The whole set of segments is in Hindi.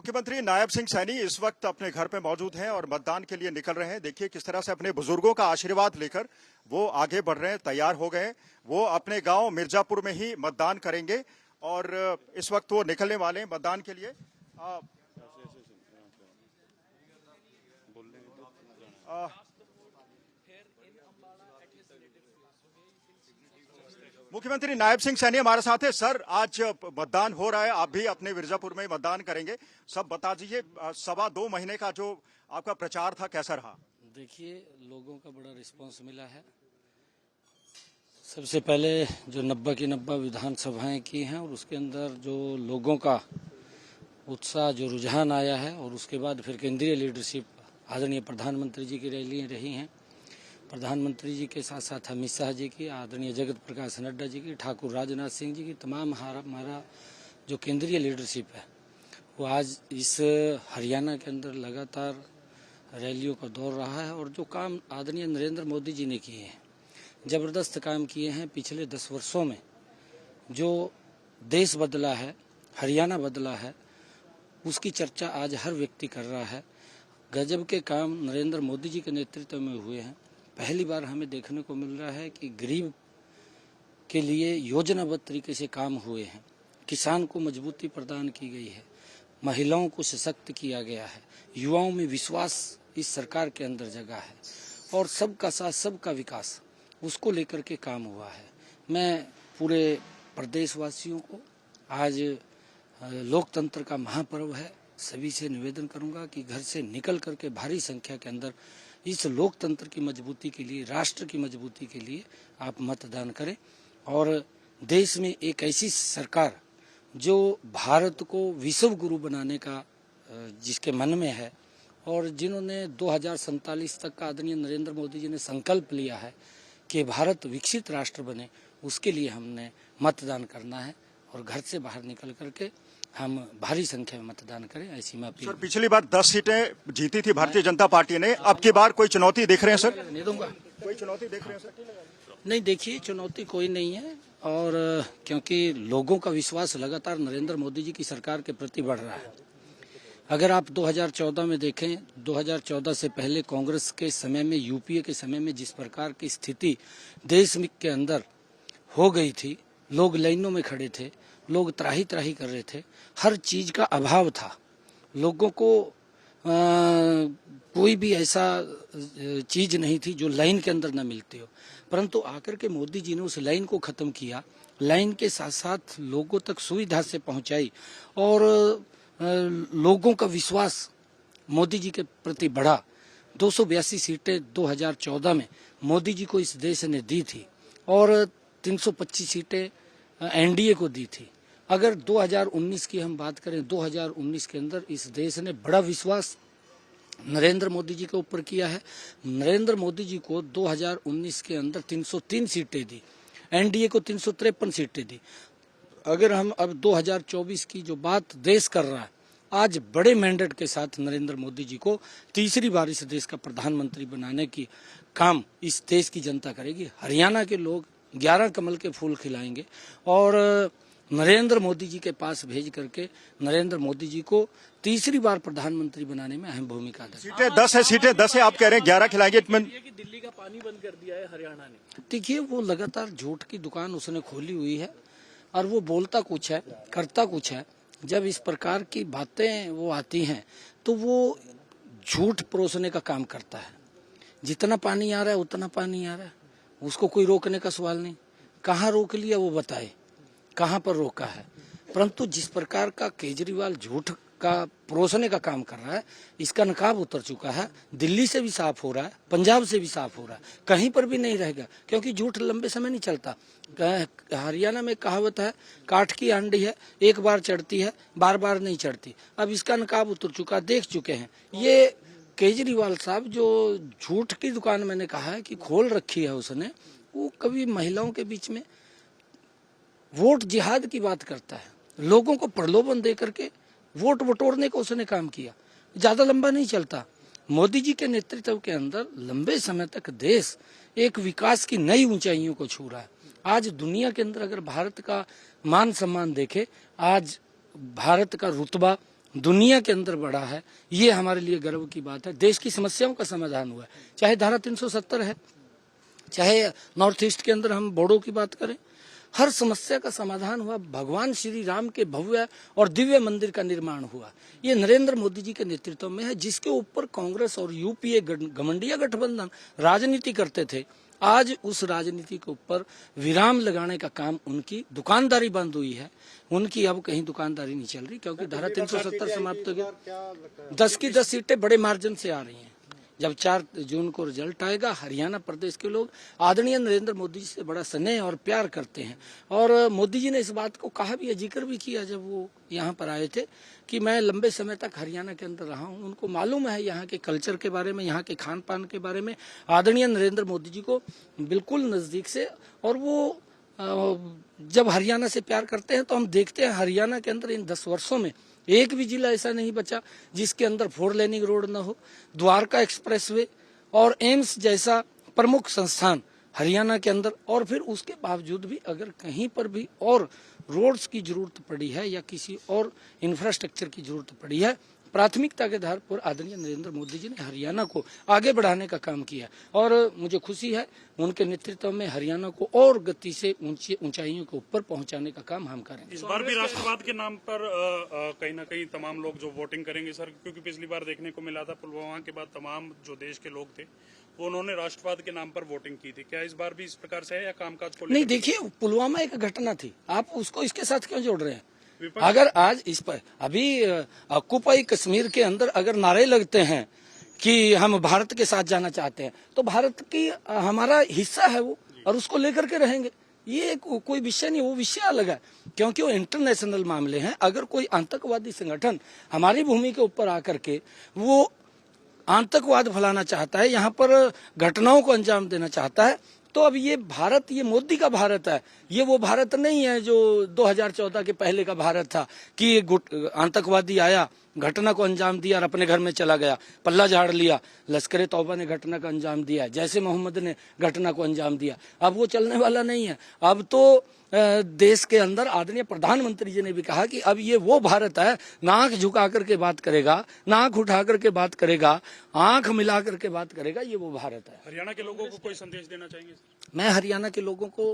मुख्यमंत्री नायब सिंह सैनी इस वक्त अपने घर पे मौजूद हैं और मतदान के लिए निकल रहे हैं। देखिए किस तरह से अपने बुजुर्गों का आशीर्वाद लेकर वो आगे बढ़ रहे हैं, तैयार हो गए। वो अपने गांव मिर्जापुर में ही मतदान करेंगे और इस वक्त वो निकलने वाले हैं मतदान के लिए। मुख्यमंत्री नायब सिंह सैनी हमारे साथ है। सर, आज मतदान हो रहा है, आप भी अपने मिर्जापुर में मतदान करेंगे। सब बता दीजिए, 2.25 महीने का जो आपका प्रचार था कैसा रहा? देखिए, लोगों का बड़ा रिस्पांस मिला है। सबसे पहले जो 90 की 90 विधानसभाएं की हैं और उसके अंदर जो लोगों का उत्साह, जो रुझान आया है, और उसके बाद फिर केंद्रीय लीडरशिप आदरणीय प्रधानमंत्री जी की रैलियां रही हैं। प्रधानमंत्री जी के साथ साथ अमित शाह जी की, आदरणीय जगत प्रकाश नड्डा जी की, ठाकुर राजनाथ सिंह जी की, तमाम हमारा जो केंद्रीय लीडरशिप है वो आज इस हरियाणा के अंदर लगातार रैलियों का दौर रहा है। और जो काम आदरणीय नरेंद्र मोदी जी ने किए हैं, ज़बरदस्त काम किए हैं। पिछले 10 वर्षों में जो देश बदला है, हरियाणा बदला है, उसकी चर्चा आज हर व्यक्ति कर रहा है। गजब के काम नरेंद्र मोदी जी के नेतृत्व में हुए हैं। पहली बार हमें देखने को मिल रहा है कि गरीब के लिए योजनाबद्ध तरीके से काम हुए हैं। किसान को मजबूती प्रदान की गई है, महिलाओं को सशक्त किया गया है, युवाओं में विश्वास इस सरकार के अंदर जगा है और सबका साथ सबका विकास, उसको लेकर के काम हुआ है। मैं पूरे प्रदेशवासियों को, आज लोकतंत्र का महापर्व है, सभी से निवेदन करूंगा कि घर से निकल करके भारी संख्या के अंदर इस लोकतंत्र की मजबूती के लिए, राष्ट्र की मजबूती के लिए आप मतदान करें। और देश में एक ऐसी सरकार जो भारत को विश्व गुरु बनाने का जिसके मन में है, और जिन्होंने 2047 तक का आदरणीय नरेंद्र मोदी जी ने संकल्प लिया है कि भारत विकसित राष्ट्र बने, उसके लिए हमने मतदान करना है और घर से बाहर निकल करके हम भारी संख्या में मतदान करें, ऐसी मैं अपील। सर, पिछली बार 10 सीटें जीती थी भारतीय जनता पार्टी ने, अब की बार कोई चुनौती देख रहे हैं सर? नहीं दूंगा। कोई चुनौती देख रहे हैं सर? नहीं, देखिए, चुनौती कोई नहीं है। और क्योंकि लोगों का विश्वास लगातार नरेंद्र मोदी जी की सरकार के प्रति बढ़ रहा है। अगर आप 2014 में देखें, 2014 से पहले कांग्रेस के समय में, यूपीए के समय में जिस प्रकार की स्थिति देश के अंदर हो गई थी, लोग लाइनों में खड़े थे, लोग त्राही त्राही कर रहे थे, हर चीज का अभाव था, लोगों को कोई भी ऐसा चीज नहीं थी जो लाइन के अंदर न मिलती हो। परंतु आकर के मोदी जी ने उस लाइन को खत्म किया, लाइन के साथ साथ लोगों तक सुविधा से पहुंचाई और लोगों का विश्वास मोदी जी के प्रति बढ़ा। 282 सीटें 2014 में मोदी जी को इस देश ने दी थी और 325 सीटें एनडीए को दी थी। अगर 2019 की हम बात करें, 2019 के अंदर इस देश ने बड़ा विश्वास नरेंद्र मोदी जी के ऊपर किया है। नरेंद्र मोदी जी को 2019 के अंदर 303 सीटें दी, एनडीए को 353 सीटें दी। अगर हम अब 2024 की जो बात देश कर रहा है, आज बड़े मैंडेट के साथ नरेंद्र मोदी जी को तीसरी बार इस देश का प्रधानमंत्री बनाने की काम इस देश की जनता करेगी। हरियाणा के लोग 11 कमल के फूल खिलाएंगे और नरेंद्र मोदी जी के पास भेज करके नरेंद्र मोदी जी को तीसरी बार प्रधानमंत्री बनाने में अहम भूमिका अदा। सीटें 10 है, सीटें 10 है, आप कह रहे हैं 11 खिलाएंगे। दिल्ली का पानी बंद कर दिया है हरियाणा ने। देखिए, वो लगातार झूठ की दुकान उसने खोली हुई है और वो बोलता कुछ है, करता कुछ है। जब इस प्रकार की बातें वो आती हैं तो वो झूठ परोसने का काम करता है। जितना पानी आ रहा है उतना पानी आ रहा है, उसको कोई रोकने का सवाल नहीं। कहाँ रोक लिया वो बताए, कहाँ पर रोका है। परंतु जिस प्रकार का केजरीवाल झूठ का परोसने का काम कर रहा है, इसका नकाब उतर चुका है। दिल्ली से भी साफ हो रहा है, पंजाब से भी साफ हो रहा है, कहीं पर भी नहीं रहेगा, क्योंकि झूठ लंबे समय नहीं चलता। हरियाणा में कहावत है, काठ की आंडी है, एक बार चढ़ती है, बार बार नहीं चढ़ती। अब इसका नकाब उतर चुका, देख चुके हैं। ये केजरीवाल साहब जो झूठ की दुकान मैंने कहा है कि खोल रखी है उसने, वो कभी महिलाओं के बीच में वोट जिहाद की बात करता है, लोगों को प्रलोभन दे करके वोट बटोरने का उसने काम किया। ज्यादा लंबा नहीं चलता। मोदी जी के नेतृत्व के अंदर लंबे समय तक देश एक विकास की नई ऊंचाइयों को छू रहा है। आज दुनिया के अंदर अगर भारत का मान सम्मान देखे, आज भारत का रुतबा दुनिया के अंदर बढ़ा है, ये हमारे लिए गर्व की बात है। देश की समस्याओं का समाधान हुआ है, चाहे धारा 370 है, चाहे नॉर्थ ईस्ट के अंदर हम बोडो की बात करें, हर समस्या का समाधान हुआ। भगवान श्री राम के भव्य और दिव्य मंदिर का निर्माण हुआ। ये नरेंद्र मोदी जी के नेतृत्व में है, जिसके ऊपर कांग्रेस और यूपीए घमंडिया गठबंधन राजनीति करते थे। आज उस राजनीति के ऊपर विराम लगाने का काम, उनकी दुकानदारी बंद हुई है, उनकी अब कहीं दुकानदारी नहीं चल रही, क्योंकि धारा 370 समाप्त हो गया। 10 की 10 सीटें बड़े मार्जिन से आ रही हैं। जब 4 जून को रिजल्ट आएगा, हरियाणा प्रदेश के लोग आदरणीय नरेंद्र मोदी जी से बड़ा स्नेह और प्यार करते हैं। और मोदी जी ने इस बात को कहा भी है, जिक्र भी किया जब वो यहाँ पर आए थे, कि मैं लंबे समय तक हरियाणा के अंदर रहा हूँ, उनको मालूम है यहाँ के कल्चर के बारे में, यहाँ के खान पान के बारे में, आदरणीय नरेंद्र मोदी जी को बिल्कुल नजदीक से। और वो जब हरियाणा से प्यार करते हैं तो हम देखते हैं हरियाणा के अंदर इन 10 वर्षों में एक भी जिला ऐसा नहीं बचा जिसके अंदर 4 लेनिंग रोड न हो। द्वारका एक्सप्रेसवे और एम्स जैसा प्रमुख संस्थान हरियाणा के अंदर, और फिर उसके बावजूद भी अगर कहीं पर भी और रोड्स की जरूरत पड़ी है या किसी और इंफ्रास्ट्रक्चर की जरूरत पड़ी है, प्राथमिकता के आधार पर आदरणीय नरेंद्र मोदी जी ने हरियाणा को आगे बढ़ाने का काम किया। और मुझे खुशी है उनके नेतृत्व में हरियाणा को और गति से ऊंचाइयों के ऊपर पहुंचाने का काम हम करेंगे। इस बार भी राष्ट्रवाद के नाम पर कहीं ना कहीं तमाम लोग जो वोटिंग करेंगे सर, क्योंकि पिछली बार देखने को मिला था पुलवामा के बाद तमाम जो देश के लोग थे वो उन्होंने राष्ट्रवाद के नाम पर वोटिंग की थी। क्या इस बार भी इस प्रकार से है या कामकाज को? नहीं, देखिए, पुलवामा एक घटना थी, आप उसको इसके साथ क्यों जोड़ रहे हैं? अगर आज इस पर अभी ऑक्युपाई कश्मीर के अंदर अगर नारे लगते हैं कि हम भारत के साथ जाना चाहते हैं, तो भारत की हमारा हिस्सा है वो, और उसको लेकर के रहेंगे। ये कोई विषय नहीं, वो विषय अलग है, क्योंकि वो इंटरनेशनल मामले हैं। अगर कोई आतंकवादी संगठन हमारी भूमि के ऊपर आकर के वो आतंकवाद फैलाना चाहता है, यहाँ पर घटनाओं को अंजाम देना चाहता है, तो अब ये भारत, ये मोदी का भारत है, ये वो भारत नहीं है जो 2014 के पहले का भारत था कि आतंकवादी आया, घटना को अंजाम दिया और अपने घर में चला गया, पल्ला झाड़ लिया। लश्कर तौबा ने घटना का अंजाम दिया, जैसे मोहम्मद ने घटना को अंजाम दिया। अब वो चलने वाला नहीं है। अब तो देश के अंदर आदरणीय प्रधानमंत्री जी ने भी कहा कि अब ये वो भारत है, नाक झुका करके बात करेगा, नाक उठा करके बात करेगा, आंख मिला करके बात करेगा, ये वो भारत है। हरियाणा के लोगों को कोई संदेश देना चाहेंगे? मैं हरियाणा के लोगों को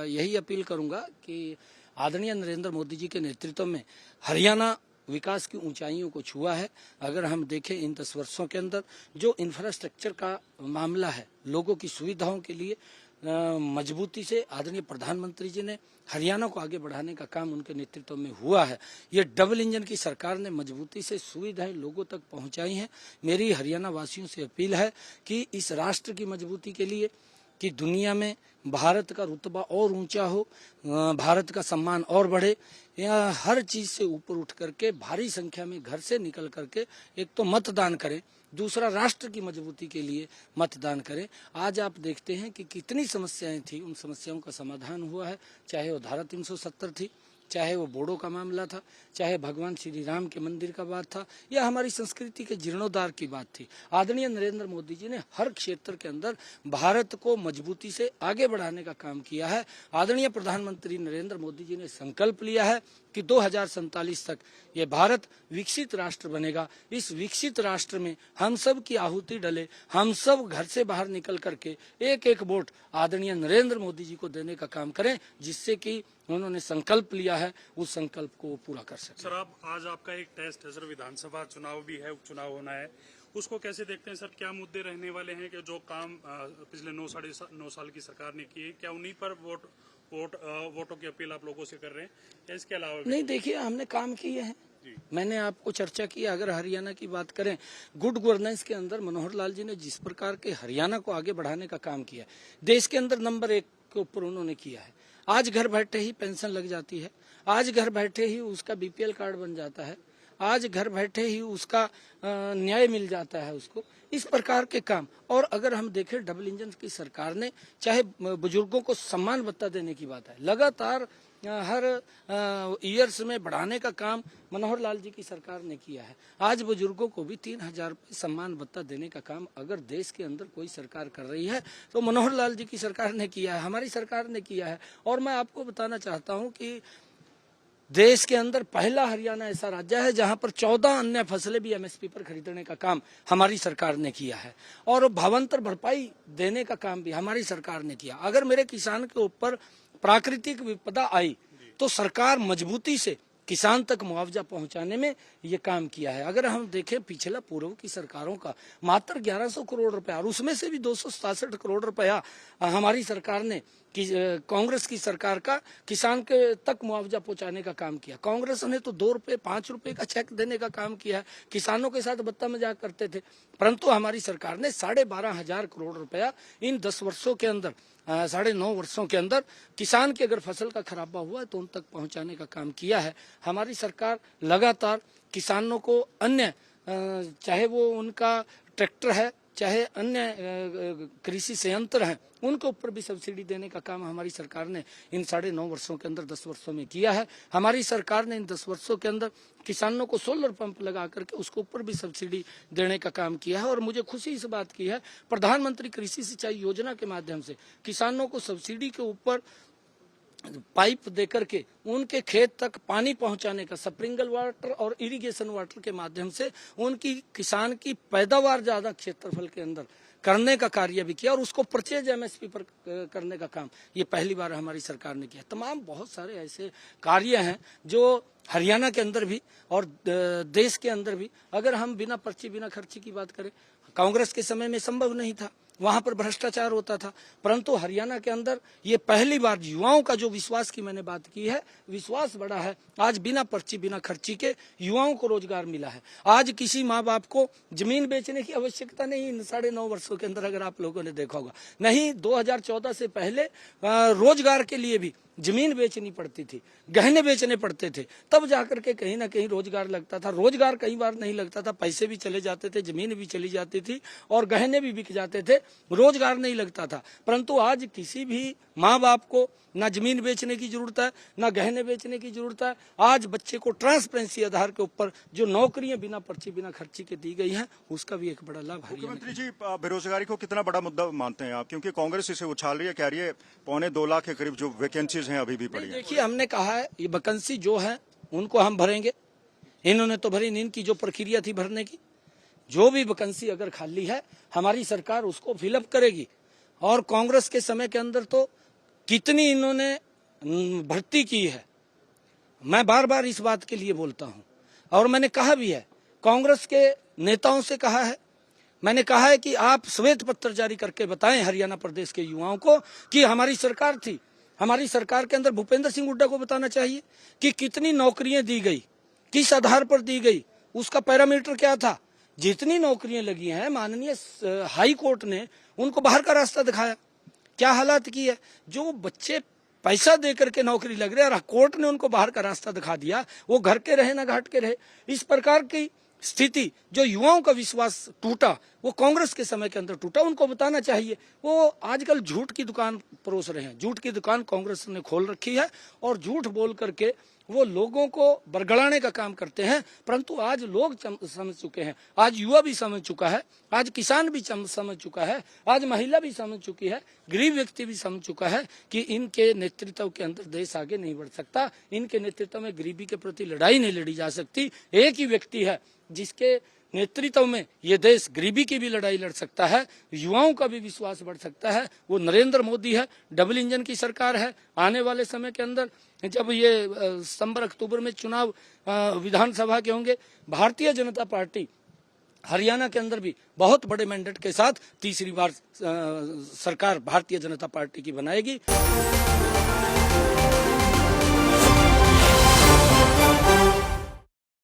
यही अपील करूंगा कि आदरणीय नरेंद्र मोदी जी के नेतृत्व में हरियाणा विकास की ऊंचाइयों को छुआ है। अगर हम देखें इन 10 वर्षों के अंदर जो इंफ्रास्ट्रक्चर का मामला है, लोगों की सुविधाओं के लिए मजबूती से आदरणीय प्रधानमंत्री जी ने हरियाणा को आगे बढ़ाने का काम उनके नेतृत्व में हुआ है। ये डबल इंजन की सरकार ने मजबूती से सुविधाएं लोगों तक पहुंचाई हैं। मेरी हरियाणा वासियों से अपील है कि इस राष्ट्र की मजबूती के लिए, कि दुनिया में भारत का रुतबा और ऊंचा हो, भारत का सम्मान और बढ़े, या हर चीज से ऊपर उठ करके भारी संख्या में घर से निकल करके एक तो मतदान करें, दूसरा राष्ट्र की मजबूती के लिए मतदान करें। आज आप देखते हैं कि कितनी समस्याएं थी, उन समस्याओं का समाधान हुआ है। चाहे वो धारा 370 थी, चाहे वो बोडो का मामला था, चाहे भगवान श्री राम के मंदिर का बात था, या हमारी संस्कृति के जीर्णोद्धार की बात थी। आदरणीय नरेंद्र मोदी जी ने हर क्षेत्र के अंदर भारत को मजबूती से आगे बढ़ाने का काम किया है। आदरणीय प्रधानमंत्री नरेंद्र मोदी जी ने संकल्प लिया है कि 2047 तक ये भारत विकसित राष्ट्र बनेगा। इस विकसित राष्ट्र में हम सब की आहुति डले, हम सब घर से बाहर निकल करके एक एक वोट आदरणीय नरेंद्र मोदी जी को देने का काम करें, जिससे कि उन्होंने संकल्प लिया है उस संकल्प को पूरा कर सके। सर, आज आपका एक टेस्ट है सर, विधानसभा चुनाव भी है, उपचुनाव होना है, उसको कैसे देखते हैं सर? क्या मुद्दे रहने वाले हैं कि जो काम पिछले 9 साल की सरकार ने किए, क्या उन्हीं पर वोटों की अपील आप लोगों से कर रहे हैं या इसके अलावा? नहीं, देखिए, हमने काम किए हैं। मैंने आपको चर्चा की, अगर हरियाणा की बात करें, गुड गवर्नेंस के अंदर मनोहर लाल जी ने जिस प्रकार के हरियाणा को आगे बढ़ाने का काम किया, देश के अंदर नंबर 1 के ऊपर उन्होंने किया है। आज घर बैठे ही पेंशन लग जाती है, आज घर बैठे ही उसका बीपीएल कार्ड बन जाता है, आज घर बैठे ही उसका न्याय मिल जाता है उसको, इस प्रकार के काम। और अगर हम देखें, डबल इंजन की सरकार ने, चाहे बुजुर्गों को सम्मान भत्ता देने की बात है, लगातार हर ईयर्स में बढ़ाने का काम मनोहर लाल जी की सरकार ने किया है। आज बुजुर्गों को भी 3000 सम्मान भत्ता देने का काम अगर देश के अंदर कोई सरकार कर रही है तो मनोहर लाल जी की सरकार ने किया है, हमारी सरकार ने किया है। और मैं आपको बताना चाहता हूं कि देश के अंदर पहला हरियाणा ऐसा राज्य है जहां पर 14 अन्य फसलें भी एमएसपी पर खरीदने का काम हमारी सरकार ने किया है और भावांतर भरपाई देने का काम भी हमारी सरकार ने किया। अगर मेरे किसान के ऊपर प्राकृतिक विपदा आई तो सरकार मजबूती से किसान तक मुआवजा पहुंचाने में ये काम किया है। अगर हम देखें पिछला पूर्व की सरकारों का मात्र 1100 करोड़ रुपया और उसमें से भी 267 करोड़ रुपया हमारी सरकार ने कांग्रेस की सरकार का किसान के तक मुआवजा पहुंचाने का काम किया। कांग्रेस ने तो 2 रुपए 5 रुपए का चेक देने का काम किया है, किसानों के साथ बत्ता मजाक करते थे, परंतु हमारी सरकार ने 12,500 करोड़ रुपया इन 10 वर्षों के अंदर 9.5 वर्षों के अंदर किसान की अगर फसल का खराबा हुआ है तो उन तक पहुंचाने का काम किया है। हमारी सरकार लगातार किसानों को अन्य चाहे वो उनका ट्रैक्टर है चाहे अन्य कृषि संयंत्र हैं उनके ऊपर भी सब्सिडी देने का काम हमारी सरकार ने इन 9.5 वर्षों के अंदर 10 वर्षों में किया है। हमारी सरकार ने इन 10 वर्षों के अंदर किसानों को सोलर पंप लगा करके उसके ऊपर भी सब्सिडी देने का काम किया है और मुझे खुशी इस बात की है प्रधानमंत्री कृषि सिंचाई योजना के माध्यम से किसानों को सब्सिडी के ऊपर पाइप देकर के उनके खेत तक पानी पहुंचाने का स्प्रिंकल वाटर और इरिगेशन वाटर के माध्यम से उनकी किसान की पैदावार ज्यादा क्षेत्रफल के अंदर करने का कार्य भी किया और उसको परचेज एमएसपी पर करने का काम ये पहली बार हमारी सरकार ने किया। तमाम बहुत सारे ऐसे कार्य हैं जो हरियाणा के अंदर भी और देश के अंदर भी अगर हम बिना पर्ची बिना खर्ची की बात करें कांग्रेस के समय में संभव नहीं था, वहां पर भ्रष्टाचार होता था, परंतु हरियाणा के अंदर ये पहली बार युवाओं का जो विश्वास की मैंने बात की है विश्वास बढ़ा है। आज बिना पर्ची बिना खर्ची के युवाओं को रोजगार मिला है। आज किसी माँ बाप को जमीन बेचने की आवश्यकता नहीं इन 9.5 वर्षों के अंदर अगर आप लोगों ने देखा होगा। नहीं 2014 से पहले रोजगार के लिए भी जमीन बेचनी पड़ती थी, गहने बेचने पड़ते थे, तब जाकर के कहीं ना कहीं रोजगार लगता था। रोजगार कई बार नहीं लगता था, पैसे भी चले जाते थे, जमीन भी चली जाती थी और गहने भी बिक जाते थे, रोजगार नहीं लगता था। परंतु आज किसी भी माँ बाप को ना जमीन बेचने की जरूरत है ना गहने बेचने की जरूरत है। आज बच्चे को ट्रांसपेरेंसी आधार के ऊपर जो नौकरियां बिना पर्ची बिना खर्ची के दी गई हैं उसका भी एक बड़ा लाभ है। मुख्यमंत्री जी बेरोजगारी को कितना बड़ा मुद्दा मानते हैं आप, क्योंकि कांग्रेस इसे उछाल रही है, कह रही है 2.25 लाख के करीब जो वैकेंसीज हैं अभी भी पड़ी हैं। देखिए हमने कहा है ये वैकेंसी जो है उनको हम भरेंगे, इन्होंने तो भरी नहीं, इनकी जो प्रक्रिया थी भरने की जो भी वैकेंसी अगर खाली है हमारी सरकार उसको फिलअप करेगी। और कांग्रेस के समय के अंदर तो कितनी इन्होंने भर्ती की है, मैं बार बार इस बात के लिए बोलता हूं और मैंने कहा भी है, कांग्रेस के नेताओं से कहा है, मैंने कहा है कि आप श्वेत पत्र जारी करके बताएं हरियाणा प्रदेश के युवाओं को कि हमारी सरकार थी, हमारी सरकार के अंदर भूपेंद्र सिंह हुड्डा को बताना चाहिए कि कितनी नौकरियां दी गई, किस आधार पर दी गई, उसका पैरामीटर क्या था। जितनी नौकरियां लगी हैं माननीय हाई कोर्ट ने उनको बाहर का रास्ता दिखाया, क्या हालात की है। जो बच्चे पैसा दे करके नौकरी लग रहे और कोर्ट ने उनको बाहर का रास्ता दिखा दिया, वो घर के रहे ना घाट के रहे। इस प्रकार की स्थिति जो युवाओं का विश्वास टूटा वो कांग्रेस के समय के अंदर टूटा, उनको बताना चाहिए। वो आजकल झूठ की दुकान परोस रहे हैं, झूठ की दुकान कांग्रेस ने खोल रखी है और झूठ बोल करके वो लोगों को बरगलाने का काम करते हैं। परंतु आज लोग समझ चुके हैं, आज युवा भी समझ चुका है, आज किसान भी समझ चुका है, आज महिला भी समझ चुकी है, गरीब व्यक्ति भी समझ चुका है कि इनके नेतृत्व के अंदर देश आगे नहीं बढ़ सकता, इनके नेतृत्व में गरीबी के प्रति लड़ाई नहीं लड़ी जा सकती। एक ही व्यक्ति है जिसके नेतृत्व में ये देश गरीबी की भी लड़ाई लड़ सकता है, युवाओं का भी विश्वास बढ़ सकता है, वो नरेंद्र मोदी है। डबल इंजन की सरकार है। आने वाले समय के अंदर जब ये सितंबर अक्टूबर में चुनाव विधानसभा के होंगे, भारतीय जनता पार्टी हरियाणा के अंदर भी बहुत बड़े मैंडेट के साथ तीसरी बार सरकार भारतीय जनता पार्टी की बनाएगी।